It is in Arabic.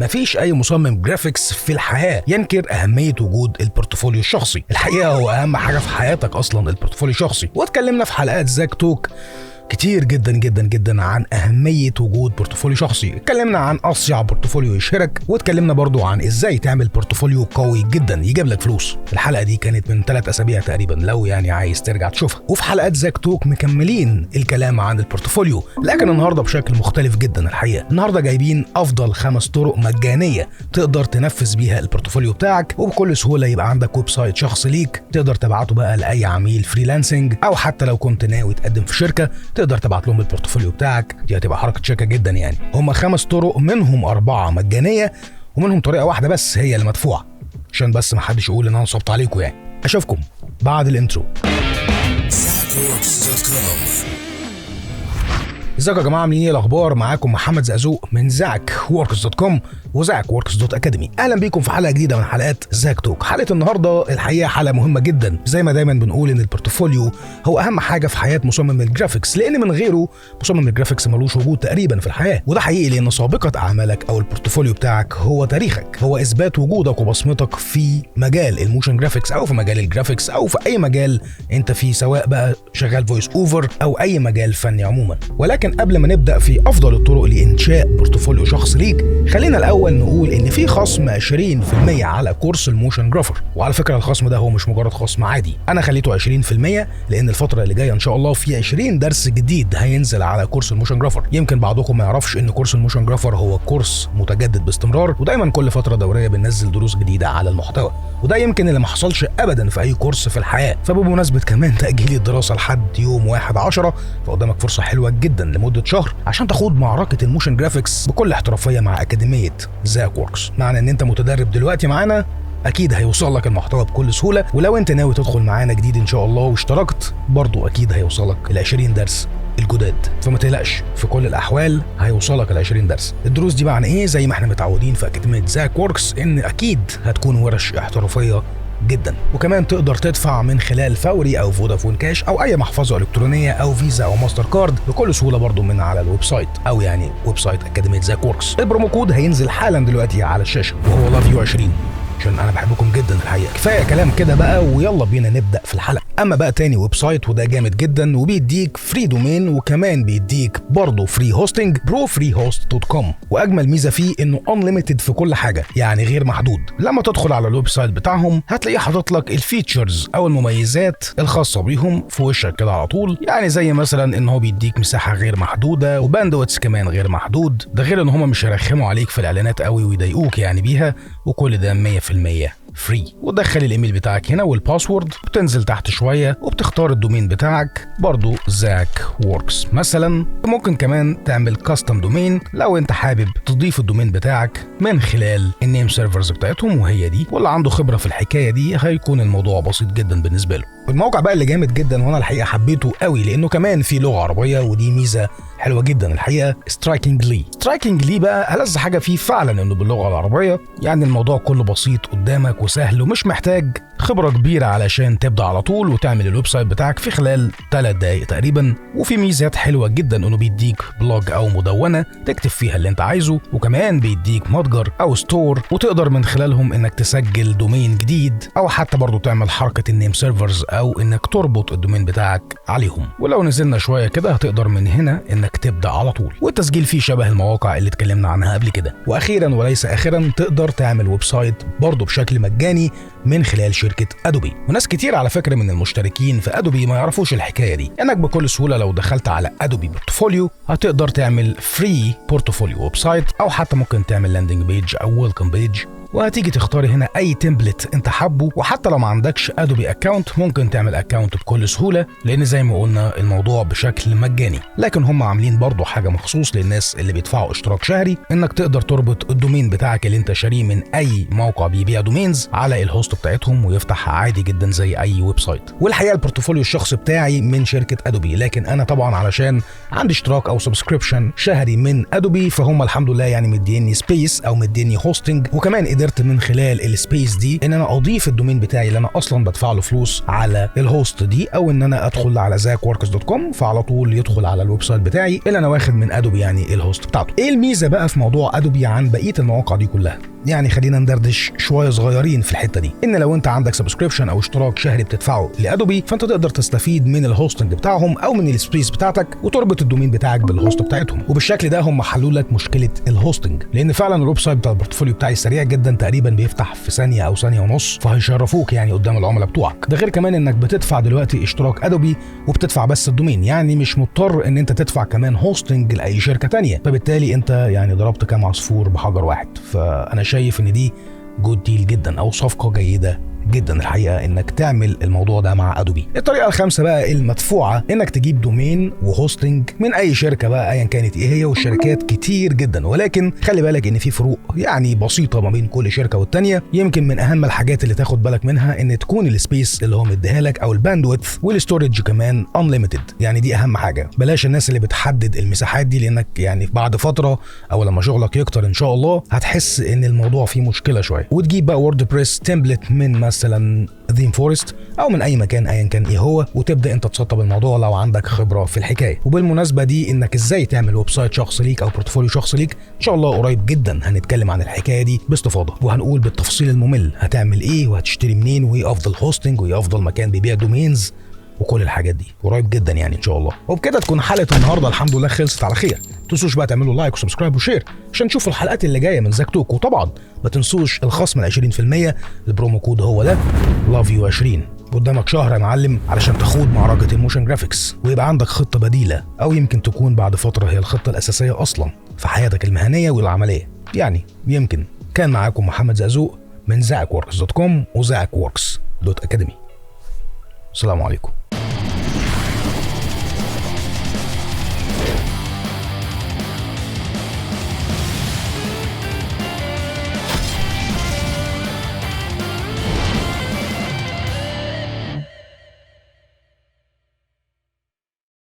مفيش اي مصمم جرافيكس في الحياه ينكر اهميه وجود البورتفوليو الشخصي. الحقيقه هو اهم حاجه في حياتك اصلا البورتفوليو الشخصي، واتكلمنا في حلقات زاك توك كتير جدا جدا جدا عن أهمية وجود بورتفوليو شخصي. اتكلمنا عن أصيع بورتفوليو يشهرك، واتكلمنا برضو عن إزاي تعمل بورتفوليو قوي جدا يجيب لك فلوس. الحلقة دي كانت من 3 أسابيع تقريبا، لو يعني عايز ترجع تشوفها. وفي حلقات زاك توك مكملين الكلام عن البورتفوليو، لكن النهارده بشكل مختلف جدا. الحقيقة النهارده جايبين أفضل 5 طرق مجانية تقدر تنفذ بيها البورتفوليو بتاعك، وبكل سهولة يبقى عندك ويب سايت شخصي ليك تقدر تبعته بقى لأي عميل فريلانسنج، أو حتى لو كنت ناوي تقدم في شركة تقدر تبعت لهم البورتفوليو بتاعك. دي هتبقى حركه شيكه جدا يعني. هم 5 طرق، منهم 4 مجانيه، ومنهم طريقه واحده بس هي اللي مدفوعه، عشان بس ما حدش يقول ان انا نصبت عليكم يعني. اشوفكم بعد الانترو. ازيكم يا جماعه، عاملين ايه الاخبار؟ معاكم محمد زقزوق من ZackWorks.com وZackWorks.academy. اهلا بيكم في حلقه جديده من حلقات زاك توك. حلقه النهارده الحقيقه حلقه مهمه جدا، زي ما دايما بنقول ان البورتفوليو هو اهم حاجه في حياه مصمم الجرافيكس، لان من غيره مصمم الجرافيكس ملوش وجود تقريبا في الحياه. وده حقيقي لان سابقه اعمالك او البورتفوليو بتاعك هو تاريخك، هو اثبات وجودك وبصمتك في مجال الموشن جرافيكس او في مجال الجرافيكس او في اي مجال انت فيه، سواء بقى شغال فويس اوفر او اي مجال فني عموما. ولكن قبل ما نبدا في افضل الطرق لانشاء بورتفوليو شخص ليك، خلينا الاول نقول ان في خصم 20% على كورس الموشن جرافر. وعلى فكره الخصم ده هو مش مجرد خصم عادي، انا خليته 20% لان الفتره اللي جايه ان شاء الله في 20 درس جديد هينزل على كورس الموشن جرافر. يمكن بعضكم ما يعرفش ان كورس الموشن جرافر هو كورس متجدد باستمرار، ودايما كل فتره دوريه بننزل دروس جديده على المحتوى، وده يمكن اللي ما حصلش ابدا في اي كورس في الحياه. فبمناسبه كمان تاجيل الدراسه لحد يوم 1/10، فقدامك فرصه حلوه جدا لمده شهر عشان تخوض معركه الموشن جرافيكس بكل احترافيه مع اكاديميه زاك ووركس. معنى ان انت متدرب دلوقتي معانا اكيد هيوصل لك المحتوى بكل سهوله، ولو انت ناوي تدخل معانا جديد ان شاء الله واشتركت برضو اكيد هيوصلك ال20 درس الجداد. فما تقلقش، في كل الاحوال هيوصلك ال20 درس. الدروس دي معنى ايه؟ زي ما احنا متعودين في اكاديميه زاك ووركس ان اكيد هتكون ورش احترافيه جدا، وكمان تقدر تدفع من خلال فوري او فودافون كاش او اي محفظه الكترونيه او فيزا او ماستر كارد بكل سهوله برضو من على الويب سايت، او يعني ويب سايت اكاديميه زاك ووركس. البرومو كود هينزل حالا دلوقتي على الشاشه وهو لاف يو 20، عشان انا بحبكم جدا الحقيقه. كفايه كلام كده بقى ويلا بينا نبدا في الحلقه. اما بقى تاني ويب سايت وده جامد جدا وبيديك فري دومين، وكمان بيديك برضه فري هوستنج، brofreehost.com. واجمل ميزه فيه انه انليميتد في كل حاجه، يعني غير محدود. لما تدخل على الويب سايت بتاعهم هتلاقيه حاطط لك الفيتشرز او المميزات الخاصه بيهم في وشك كده على طول، يعني زي مثلا ان هو بيديك مساحه غير محدوده وباندويتس كمان غير محدود. ده غير ان هم مش هيرخموا عليك في الاعلانات قوي ويضايقوك يعني بيها، وكل ده 100% فري. وتدخل الايميل بتاعك هنا والباسورد، وتنزل تحت شويه وبتختار الدومين بتاعك برضو زاك ووركس مثلا. ممكن كمان تعمل كاستم دومين لو انت حابب تضيف الدومين بتاعك من خلال النيم سيرفرز بتاعتهم، وهي دي. واللي عنده خبره في الحكايه دي هيكون الموضوع بسيط جدا بالنسبه له. الموقع بقى اللي جامد جدا وانا الحقيقه حبيته قوي لانه كمان في لغه عربيه، ودي ميزه حلوه جدا الحقيقه. سترايكنجلي بقى ألذ حاجه فيه فعلا انه باللغه العربيه، يعني الموضوع كله بسيط قدامك وسهل ومش محتاج خبره كبيره علشان تبدا على طول وتعمل الويب سايت بتاعك في خلال 3 دقائق تقريبا. وفي ميزات حلوه جدا انه بيديك بلوج او مدونه تكتب فيها اللي انت عايزه، وكمان بيديك متجر او ستور وتقدر من خلالهم انك تسجل دومين جديد، او حتى برضو تعمل حركه النيم سيرفرز او انك تربط الدومين بتاعك عليهم. ولو نزلنا شويه كده هتقدر من هنا انك تبدا على طول، والتسجيل فيه شبه المواقع اللي اتكلمنا عنها قبل كده. واخيرا وليس اخرا تقدر تعمل ويب سايت برضو بشكل مجاني من خلال شركه ادوبي. وناس كتير على فكره من المشتركين في ادوبي ما يعرفوش الحكايه دي، انك بكل سهوله لو دخلت على ادوبي بورتفوليو هتقدر تعمل فري بورتفوليو ويب سايت، او حتى ممكن تعمل لاندنج بيج او ويلكم بيج، وهتيجي تختار هنا اي تمبلت انت حابه. وحتى لو ما عندكش ادوبي اكاونت ممكن تعمل اكاونت بكل سهوله، لان زي ما قلنا الموضوع بشكل مجاني. لكن هم عاملين برضو حاجه مخصوص للناس اللي بيدفعوا اشتراك شهري، انك تقدر تربط الدومين بتاعك اللي انت شاريه من اي موقع بيبيع دومينز على الهوست بتاعتهم ويفتح عادي جدا زي اي ويب سايت. والحقيقه البورتفوليو الشخصي بتاعي من شركه ادوبي، لكن انا طبعا علشان عندي اشتراك او سبسكريبشن شهري من ادوبي، فهم الحمد لله يعني مديني سبيس او مديني هوستنج، وكمان قدرت من خلال السبيس دي ان انا اضيف الدومين بتاعي اللي انا اصلا بدفع له فلوس على الهوست دي، او ان انا ادخل على zakworks.com فعلى طول يدخل على الويب سايت بتاعي اللي انا واخد من ادوبي يعني الهوست بتاعته. ايه الميزه بقى في موضوع ادوبي عن بقيه المواقع دي كلها؟ يعني خلينا ندردش شويه صغيرين في الحته دي. ان لو انت عندك سبسكريبشن او اشتراك شهري بتدفعه لادوبي، فانت تقدر تستفيد من الهوستنج بتاعهم او من السبيس بتاعتك وتربط الدومين بتاعك بالهوست بتاعتهم، وبالشكل ده هم حلوا لك مشكله الهوستنج. لان فعلا الويب سايت بتاع البورتفوليو بتاعي سريع جدا، تقريبا بيفتح في ثانيه او ثانيه ونص، فهيشرفوك يعني قدام العملاء بتوعك. ده غير كمان انك بتدفع دلوقتي اشتراك ادوبي وبتدفع بس الدومين، يعني مش مضطر ان انت تدفع كمان هوستنج لاي شركه ثانيه، فبالتالي انت يعني ضربت كام عصفور بحجر واحد. فانا شايف ان دي جود ديل جدا او صفقه جيده جدا الحقيقه انك تعمل الموضوع ده مع ادوبي. الطريقه الخامسه بقى المدفوعه، انك تجيب دومين وهوستنج من اي شركه بقى ايا كانت ايه هي، والشركات كتير جدا، ولكن خلي بالك ان في فروق يعني بسيطه ما بين كل شركه والتانيه. يمكن من اهم الحاجات اللي تاخد بالك منها ان تكون السبيس اللي هو مديها لك او الباندويث والستورج كمان انليميتد، يعني دي اهم حاجه. بلاش الناس اللي بتحدد المساحات دي، لانك يعني بعد فتره او لما شغلك يكتر ان شاء الله هتحس ان الموضوع فيه مشكله شويه. وتجيب بقى ووردبريس تمبلت من مثلا ذيم فورست او من اي مكان ايا كان ايه هو، وتبدا انت تسطب الموضوع لو عندك خبره في الحكايه. وبالمناسبه دي انك ازاي تعمل ويب سايت شخص ليك او بورتفوليو شخص ليك، ان شاء الله قريب جدا هنتكلم عن الحكايه دي باستفاضه، وهنقول بالتفصيل الممل هتعمل ايه وهتشتري منين وايه افضل هوستنج وايه افضل مكان بيبيع دومينز وكل الحاجات دي قريب جدا يعني ان شاء الله. وبكده تكون حلقه النهارده الحمد لله خلصت على خير. ما تنسوش بقى تعملوا لايك وسبسكرايب وشير عشان تشوفوا الحلقات اللي جايه من زاكتوك، وطبعا ما تنسوش الخصم ال 20%، البرومو كود هو ده LOVEYOU20. قدامك شهر يا معلم علشان تخوض معركه الموشن جرافيكس ويبقى عندك خطه بديله، او يمكن تكون بعد فتره هي الخطه الاساسيه اصلا في حياتك المهنيه والعمليه. يعني يمكن. كان معاكم محمد زقزوق من zakworks.com وZakWorks.academy. السلام عليكم.